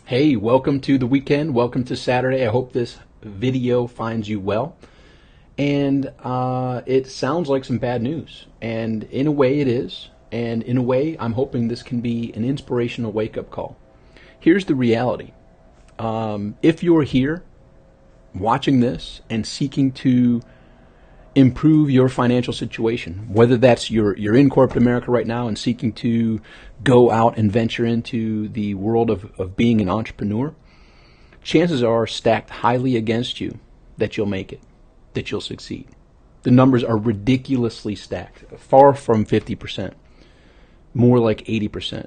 Hey, welcome to the weekend. Welcome to Saturday. I hope this video finds you well. And it sounds like some bad news. And in a way it is. And in a way, I'm hoping this can be an inspirational wake-up call. Here's the reality. If you're here watching this and seeking to improve your financial situation, whether that's you're in corporate America right now and seeking to go out and venture into the world of being an entrepreneur, chances are stacked highly against you that you'll make it, that you'll succeed. The numbers are ridiculously stacked, far from 50%, more like 80%.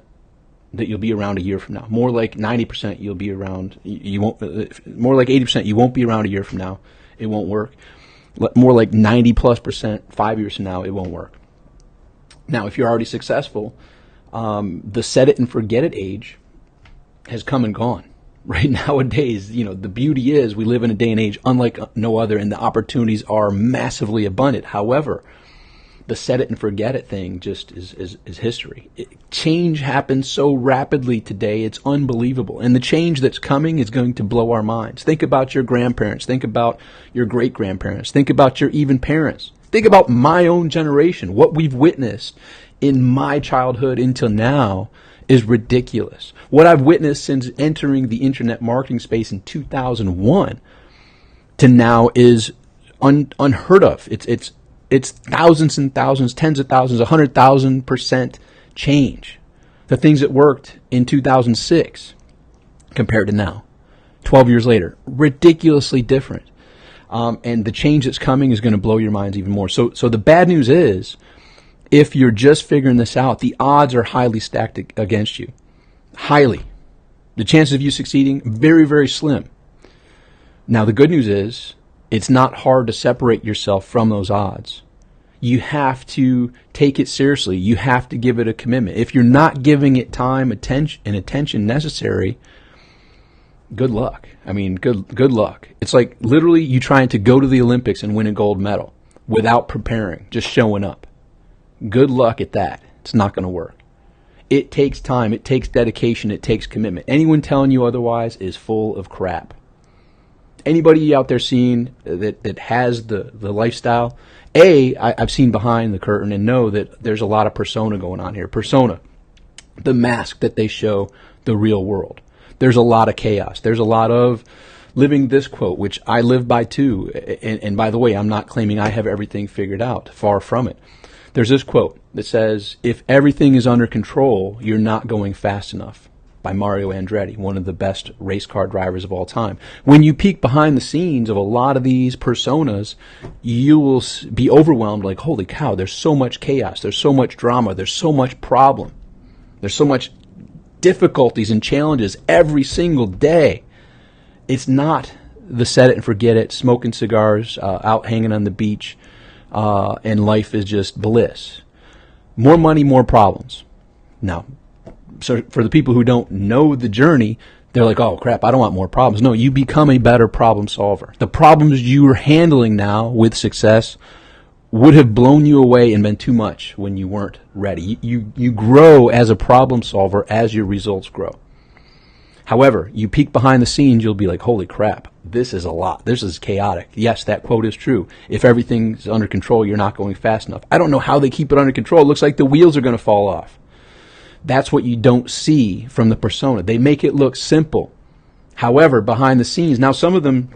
That you'll be around a year from now. More like 90% you'll be around. You won't. More like 80% you won't be around a year from now. It won't work. More like 90+% 5 years from now, it won't work. Now, if you're already successful, the set it and forget it age has come and gone. Right nowadays, the beauty is we live in a day and age unlike no other, and the opportunities are massively abundant. However, the set it and forget it thing just is history. Change happens so rapidly today, it's unbelievable. And the change that's coming is going to blow our minds. Think about your grandparents. Think about your great-grandparents. Think about your even parents. Think about my own generation. What we've witnessed in my childhood until now is ridiculous. What I've witnessed since entering the internet marketing space in 2001 to now is unheard of. It's thousands and thousands, tens of thousands, 100,000% change. The things that worked in 2006 compared to now, 12 years later, ridiculously different. And the change that's coming is going to blow your minds even more. So the bad news is, if you're just figuring this out, the odds are highly stacked against you. Highly. The chances of you succeeding, very, very slim. Now, the good news is, it's not hard to separate yourself from those odds. You have to take it seriously. You have to give it a commitment. If you're not giving it time, attention necessary, good luck. I mean, good luck. It's like literally you trying to go to the Olympics and win a gold medal without preparing, just showing up. Good luck at that. It's not going to work. It takes time. It takes dedication. It takes commitment. Anyone telling you otherwise is full of crap. Anybody out there seeing that has the lifestyle, I've seen behind the curtain and know that there's a lot of persona going on here. Persona, the mask that they show the real world. There's a lot of chaos. There's a lot of living this quote, which I live by too. And by the way, I'm not claiming I have everything figured out. Far from it. There's this quote that says, if everything is under control, you're not going fast enough. By Mario Andretti, one of the best race car drivers of all time. When you peek behind the scenes of a lot of these personas, you will be overwhelmed like, holy cow, there's so much chaos, there's so much drama, there's so much problem, there's so much difficulties and challenges every single day. It's not the set it and forget it, smoking cigars, out hanging on the beach, and life is just bliss. More money, more problems. Now, so for the people who don't know the journey, they're like, oh, crap, I don't want more problems. No, you become a better problem solver. The problems you are handling now with success would have blown you away and been too much when you weren't ready. You grow as a problem solver as your results grow. However, you peek behind the scenes, you'll be like, holy crap, this is a lot. This is chaotic. Yes, that quote is true. If everything's under control, you're not going fast enough. I don't know how they keep it under control. It looks like the wheels are going to fall off. That's what you don't see from the persona. They make it look simple. However, behind the scenes, now some of them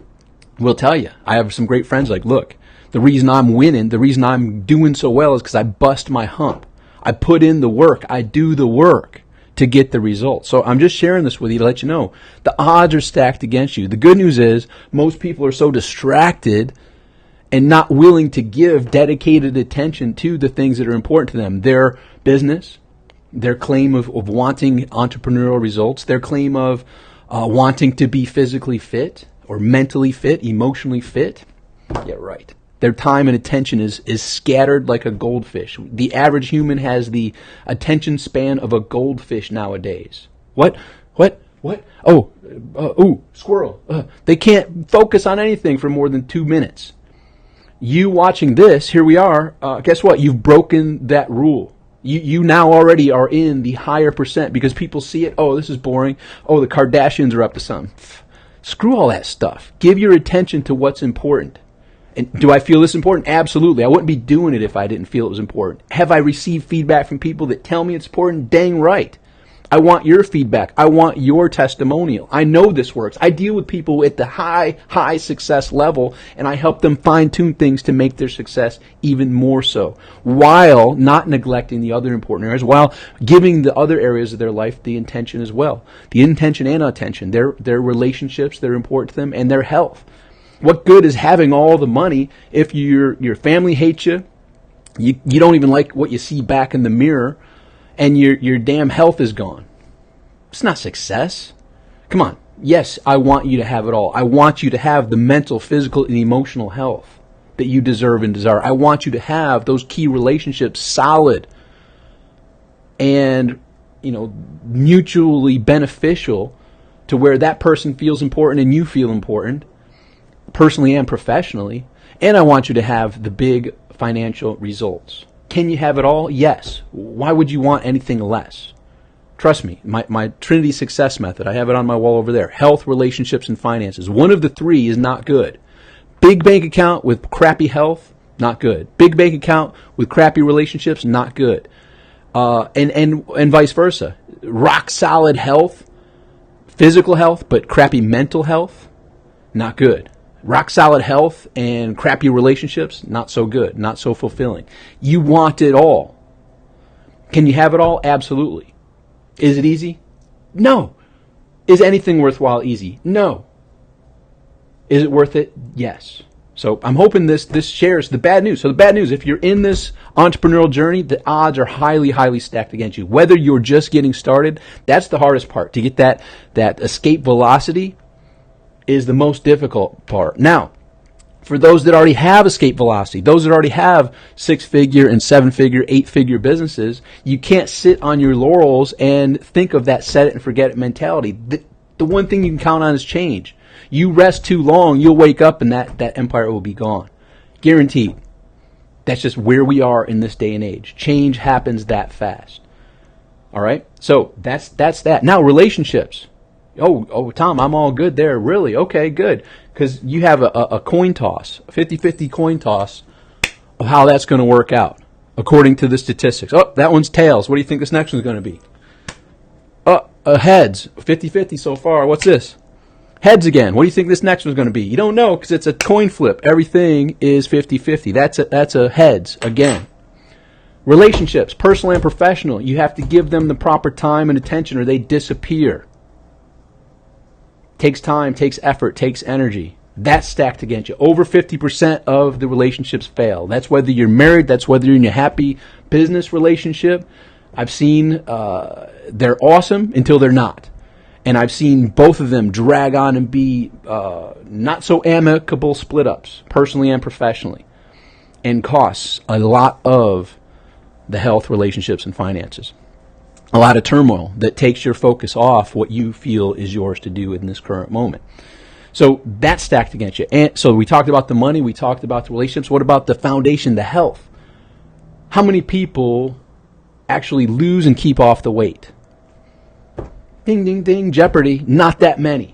will tell you. I have some great friends like, look, the reason I'm winning, the reason I'm doing so well is because I bust my hump. I put in the work. I do the work to get the results. So I'm just sharing this with you to let you know the odds are stacked against you. The good news is most people are so distracted and not willing to give dedicated attention to the things that are important to them. Their business, their claim of wanting entrepreneurial results, their claim of wanting to be physically fit or mentally fit, emotionally fit. Yeah, right. Their time and attention is scattered like a goldfish. The average human has the attention span of a goldfish nowadays. What? Oh, squirrel. They can't focus on anything for more than 2 minutes. You watching this, here we are, guess what? You've broken that rule. You now already are in the higher percent because people see it. Oh, this is boring. Oh, the Kardashians are up to something. Screw all that stuff. Give your attention to what's important. And do I feel this important? Absolutely. I wouldn't be doing it if I didn't feel it was important. Have I received feedback from people that tell me it's important? Dang right. I want your feedback. I want your testimonial. I know this works. I deal with people at the high success level, and I help them fine-tune things to make their success even more so, while not neglecting the other important areas, while giving the other areas of their life the intention as well. The intention and attention. Their relationships, they're important to them, and their health. What good is having all the money if your family hates you, you don't even like what you see back in the mirror, and your damn health is gone? It's not success. Come on. Yes, I want you to have it all. I want you to have the mental, physical, and emotional health that you deserve and desire. I want you to have those key relationships solid and, mutually beneficial to where that person feels important and you feel important, personally and professionally. And I want you to have the big financial results. Can you have it all? Yes. Why would you want anything less? Trust me, my Trinity Success Method, I have it on my wall over there. Health, relationships, and finances. One of the three is not good. Big bank account with crappy health, not good. Big bank account with crappy relationships, not good. And vice versa. Rock solid health, physical health, but crappy mental health, not good. Rock solid health and crappy relationships, not so good, not so fulfilling. You want it all. Can you have it all? Absolutely. Is it easy? No. Is anything worthwhile easy? No. Is it worth it? Yes. So I'm hoping this shares the bad news. So the bad news, if you're in this entrepreneurial journey, the odds are highly, highly stacked against you. Whether you're just getting started, that's the hardest part. To get that escape velocity is the most difficult part. Now, for those that already have escape velocity, those that already have 6-figure and 7-figure, 8-figure businesses, you can't sit on your laurels and think of that set it and forget it mentality. The one thing you can count on is change. You rest too long, you'll wake up and that empire will be gone. Guaranteed. That's just where we are in this day and age. Change happens that fast. All right? So that's that. Now, relationships. Oh, Tom, I'm all good there. Really? Okay, good. Because you have a coin toss, a 50-50 coin toss of how that's going to work out, according to the statistics. Oh, that one's tails. What do you think this next one's going to be? Heads. 50-50 so far. What's this? Heads again. What do you think this next one's going to be? You don't know because it's a coin flip. Everything is 50-50. That's a heads again. Relationships, personal and professional. You have to give them the proper time and attention or they disappear. Takes time, takes effort, takes energy. That's stacked against you. Over 50% of the relationships fail. That's whether you're married, that's whether you're in a happy business relationship. I've seen they're awesome until they're not. And I've seen both of them drag on and be not so amicable split-ups, personally and professionally, and costs a lot of the health, relationships, and finances. A lot of turmoil that takes your focus off what you feel is yours to do in this current moment. So that's stacked against you. And so we talked about the money, we talked about the relationships. What about the foundation, the health? How many people actually lose and keep off the weight? Ding, ding, ding, Jeopardy. Not that many.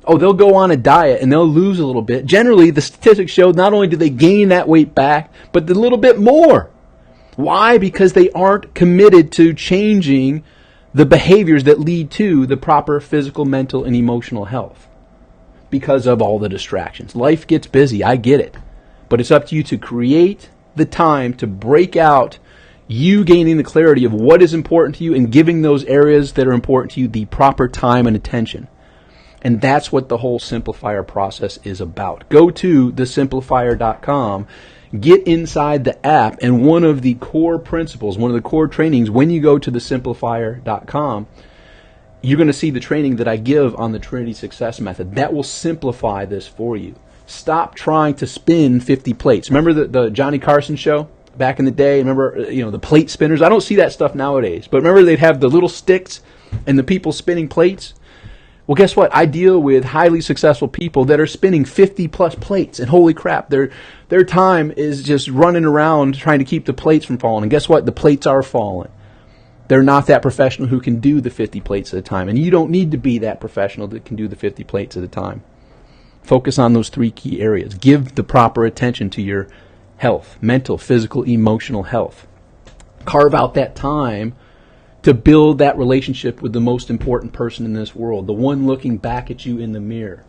Oh, they'll go on a diet and they'll lose a little bit. Generally, the statistics show not only do they gain that weight back, but a little bit more. Why? Because they aren't committed to changing the behaviors that lead to the proper physical, mental, and emotional health. Because of all the distractions. Life gets busy, I get it. But it's up to you to create the time to break out you gaining the clarity of what is important to you and giving those areas that are important to you the proper time and attention. And that's what the whole Simplifier process is about. Go to thesimplifier.com. Get inside the app, and one of the core principles, one of the core trainings, when you go to thesimplifier.com, you're going to see the training that I give on the Trinity Success Method. That will simplify this for you. Stop trying to spin 50 plates. Remember the Johnny Carson show back in the day? Remember, the plate spinners? I don't see that stuff nowadays. But remember they'd have the little sticks and the people spinning plates? Well, guess what? I deal with highly successful people that are spinning 50 plus plates, and holy crap, their time is just running around trying to keep the plates from falling. And guess what? The plates are falling. They're not that professional who can do the 50 plates at a time. And you don't need to be that professional that can do the 50 plates at a time. Focus on those 3 key areas. Give the proper attention to your health, mental, physical, emotional health. Carve out that time to build that relationship with the most important person in this world, the one looking back at you in the mirror.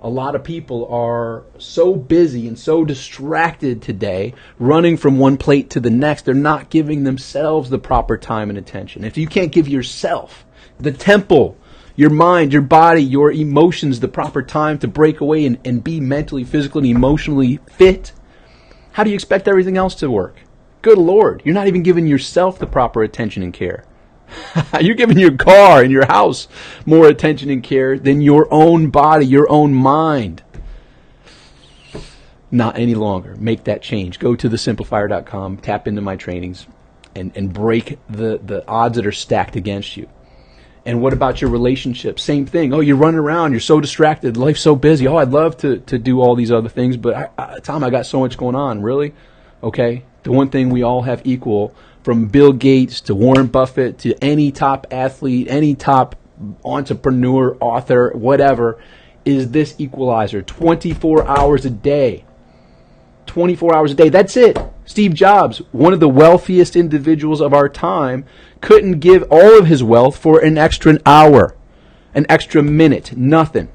A lot of people are so busy and so distracted today, running from one plate to the next, they're not giving themselves the proper time and attention. If you can't give yourself, the temple, your mind, your body, your emotions, the proper time to break away and be mentally, physically, and emotionally fit, how do you expect everything else to work? Good Lord, you're not even giving yourself the proper attention and care. You're giving your car and your house more attention and care than your own body, your own mind. Not any longer. Make that change. Go to thesimplifier.com, tap into my trainings, and break the odds that are stacked against you. And what about your relationship? Same thing. Oh, you're running around. You're so distracted. Life's so busy. Oh, I'd love to do all these other things, but Tom, I got so much going on. Really? Okay. The one thing we all have equal, from Bill Gates to Warren Buffett to any top athlete, any top entrepreneur, author, whatever, is this equalizer. 24 hours a day. 24 hours a day. That's it. Steve Jobs, one of the wealthiest individuals of our time, couldn't give all of his wealth for an extra hour, an extra minute, nothing.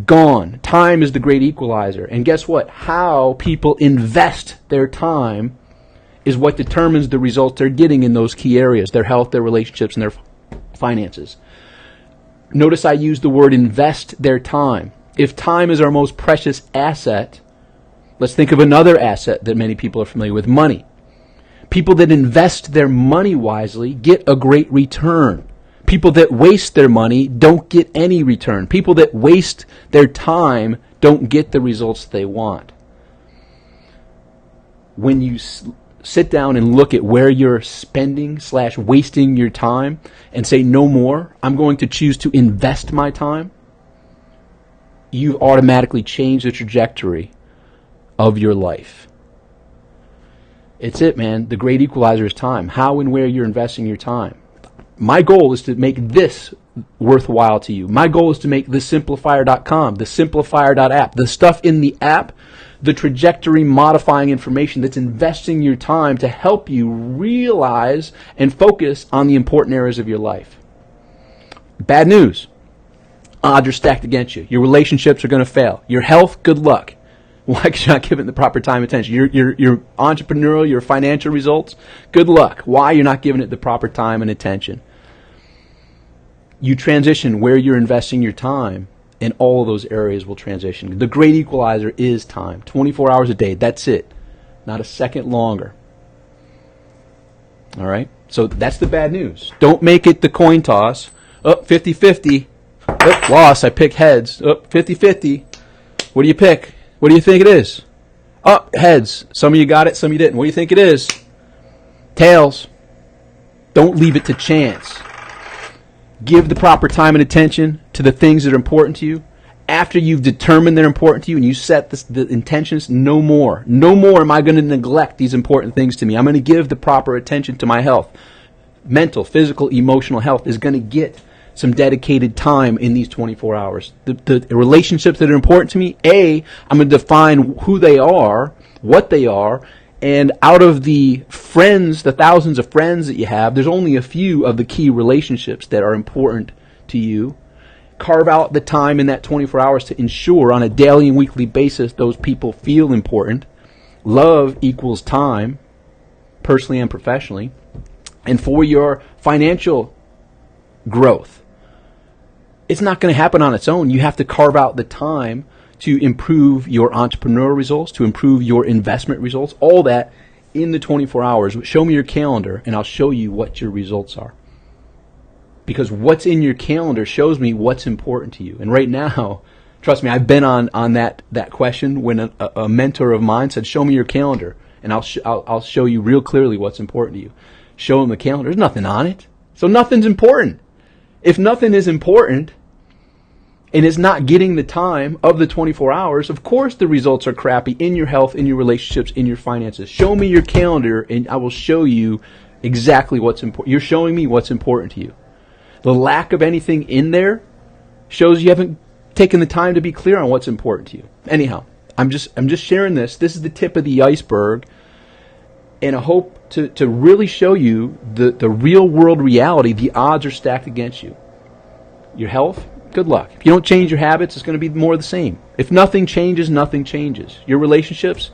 Gone. Time is the great equalizer. And guess what? How people invest their time is what determines the results they're getting in those key areas, their health, their relationships, and their finances. Notice I use the word invest their time. If time is our most precious asset, let's think of another asset that many people are familiar with, money. People that invest their money wisely get a great return. People that waste their money don't get any return. People that waste their time don't get the results they want. When you sit down and look at where you're spending/wasting your time and say, no more, I'm going to choose to invest my time, you automatically change the trajectory of your life. It's it, man. The great equalizer is time. How and where you're investing your time. My goal is to make this worthwhile to you. My goal is to make thesimplifier.com, thesimplifier.app, the stuff in the app, the trajectory modifying information that's investing your time to help you realize and focus on the important areas of your life. Bad news. Odds are stacked against you. Your relationships are going to fail. Your health, good luck. Why? Because you're not giving it the proper time and attention. Your entrepreneurial, your financial results, good luck. Why? You're not giving it the proper time and attention. You transition where you're investing your time, and all of those areas will transition. The great equalizer is time. 24 hours a day. That's it. Not a second longer. All right? So that's the bad news. Don't make it the coin toss. Up 50-50. Loss. I pick heads. Up 50-50. What do you pick? What do you think it is? Heads. Some of you got it, some of you didn't. What do you think it is? Tails. Don't leave it to chance. Give the proper time and attention to the things that are important to you. After you've determined they're important to you and you set the intentions, no more. No more am I going to neglect these important things to me. I'm going to give the proper attention to my health. Mental, physical, emotional health is going to get some dedicated time in these 24 hours. The relationships that are important to me, I'm going to define who they are, what they are, and out of the friends, the thousands of friends that you have, there's only a few of the key relationships that are important to you. Carve out the time in that 24 hours to ensure on a daily and weekly basis those people feel important. Love equals time, personally and professionally. And for your financial growth, it's not going to happen on its own. You have to carve out the time to improve your entrepreneurial results, to improve your investment results, all that in the 24 hours. Show me your calendar and I'll show you what your results are. Because what's in your calendar shows me what's important to you. And right now, trust me, I've been on that question when a mentor of mine said, show me your calendar and I'll show you real clearly what's important to you. Show them the calendar. There's nothing on it. So nothing's important. If nothing is important, and is not getting the time of the 24 hours, of course the results are crappy in your health, in your relationships, in your finances. Show me your calendar and I will show you exactly what's important. You're showing me what's important to you. The lack of anything in there shows you haven't taken the time to be clear on what's important to you. Anyhow, I'm just sharing this. This is the tip of the iceberg, and I hope to really show you the real world reality. The odds are stacked against you. Your health, good luck. If you don't change your habits, it's going to be more of the same. If nothing changes, nothing changes. Your relationships,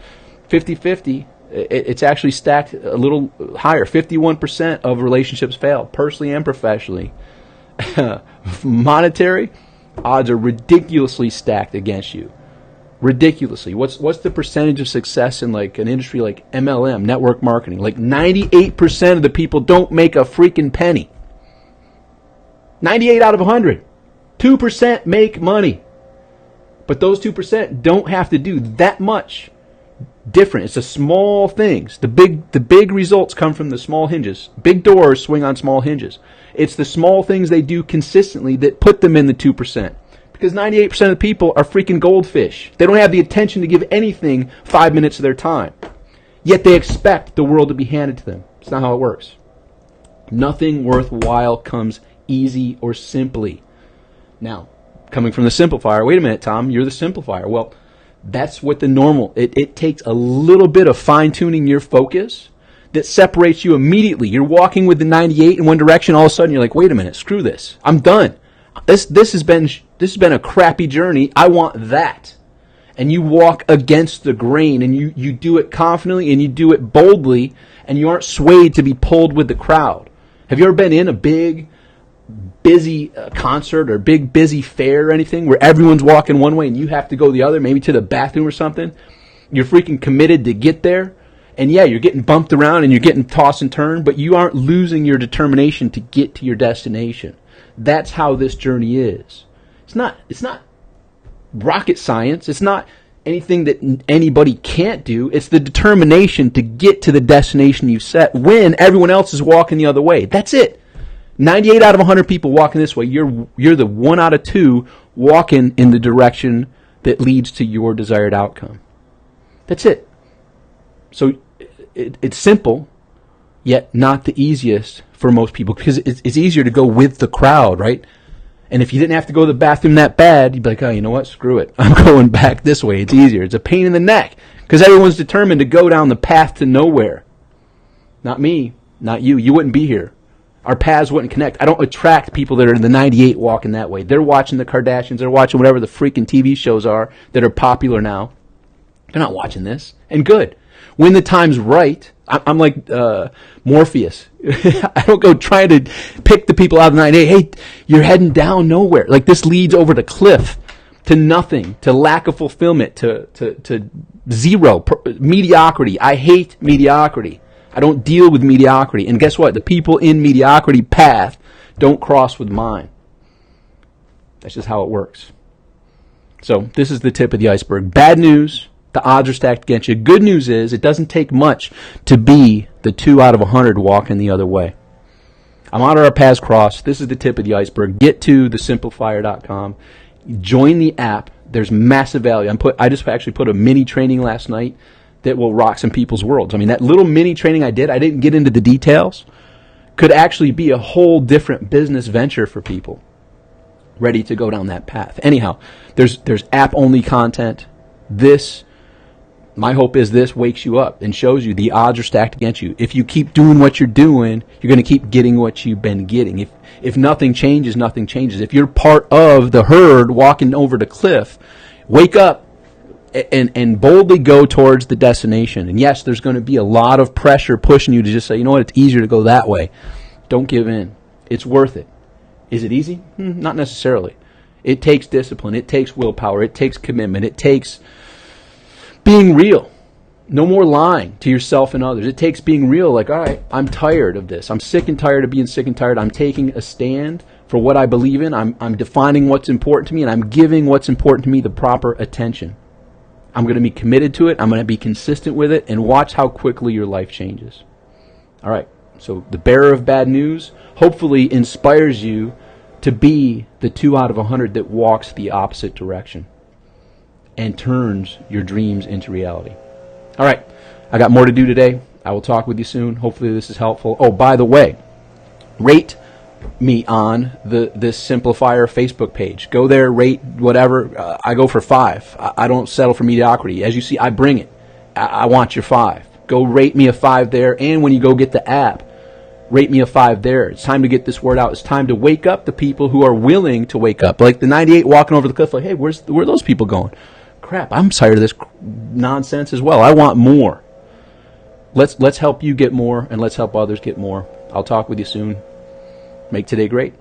50-50, it's actually stacked a little higher. 51% of relationships fail, personally and professionally. Monetary, odds are ridiculously stacked against you. Ridiculously. What's the percentage of success in like an industry like MLM, network marketing? Like 98% of the people don't make a freaking penny. 98 out of 100. 2% make money. But those 2% don't have to do that much different. It's the small things. The big results come from the small hinges. Big doors swing on small hinges. It's the small things they do consistently that put them in the 2%. Because 98% of the people are freaking goldfish. They don't have the attention to give anything 5 minutes of their time. Yet they expect the world to be handed to them. It's not how it works. Nothing worthwhile comes easy or simply. Now, coming from the simplifier, wait a minute, Tom, you're the simplifier. Well, that's what the normal, it takes a little bit of fine-tuning your focus that separates you immediately. You're walking with the 98 in one direction, all of a sudden you're like, wait a minute, screw this. I'm done. This has been a crappy journey. I want that. And you walk against the grain, and you do it confidently, and you do it boldly, and you aren't swayed to be pulled with the crowd. Have you ever been in a big, busy concert or big, busy fair or anything where everyone's walking one way and you have to go the other, maybe to the bathroom or something? You're freaking committed to get there. And yeah, you're getting bumped around and you're getting tossed and turned, but you aren't losing your determination to get to your destination. That's how this journey is. It's not rocket science. It's not anything that anybody can't do. It's the determination to get to the destination you set when everyone else is walking the other way. That's it. 98 out of 100 people walking this way. You're the 1 out of 2 walking in the direction that leads to your desired outcome. That's it. So it's simple, yet not the easiest for most people, because it's easier to go with the crowd, right? And if you didn't have to go to the bathroom that bad, you'd be like, oh, you know what? Screw it. I'm going back this way. It's easier. It's a pain in the neck because everyone's determined to go down the path to nowhere. Not me, not you. You wouldn't be here. Our paths wouldn't connect. I don't attract people that are in the 98 walking that way. They're watching the Kardashians. They're watching whatever the freaking TV shows are that are popular now. They're not watching this. And good. When the time's right, I'm like Morpheus. I don't go trying to pick the people out of the 98. Hey, you're heading down nowhere. Like this leads over the cliff to nothing, to lack of fulfillment, to zero, mediocrity. I hate mediocrity. I don't deal with mediocrity. And guess what? The people in mediocrity path don't cross with mine. That's just how it works. So this is the tip of the iceberg. Bad news. The odds are stacked against you. Good news is it doesn't take much to be the 2 out of 100 walking the other way. I'm on our paths cross. This is the tip of the iceberg. Get to thesimplifier.com. Join the app. There's massive value. I just actually put a mini training last night that will rock some people's worlds. I mean, that little mini training I didn't get into the details, could actually be a whole different business venture for people ready to go down that path. Anyhow, there's app-only content. My hope is this wakes you up and shows you the odds are stacked against you. If you keep doing what you're doing, you're going to keep getting what you've been getting. If nothing changes, nothing changes. If you're part of the herd walking over the cliff, wake up and boldly go towards the destination. And yes, there's going to be a lot of pressure pushing you to just say, you know what, it's easier to go that way. Don't give in. It's worth it. Is it easy? Not necessarily. It takes discipline. It takes willpower. It takes commitment. It takes being real. No more lying to yourself and others. It takes being real, like, all right, I'm tired of this. I'm sick and tired of being sick and tired. I'm taking a stand for what I believe in. I'm defining what's important to me, and I'm giving what's important to me the proper attention. I'm going to be committed to it. I'm going to be consistent with it, and watch how quickly your life changes. All right, so the bearer of bad news hopefully inspires you to be the 2 out of 100 that walks the opposite direction and turns your dreams into reality. All right, I got more to do today. I will talk with you soon. Hopefully this is helpful. Oh, by the way, rate me on this Simplifier Facebook page. Go there, rate whatever. I go for 5. I don't settle for mediocrity. As you see, I bring it. I want your 5. Go rate me a 5 there, and when you go get the app, rate me a 5 there. It's time to get this word out. It's time to wake up the people who are willing to wake up. Like the 98 walking over the cliff, like, hey, where are those people going? Crap, I'm tired of this nonsense as well. I want more. Let's help you get more, and let's help others get more. I'll talk with you soon. Make today great.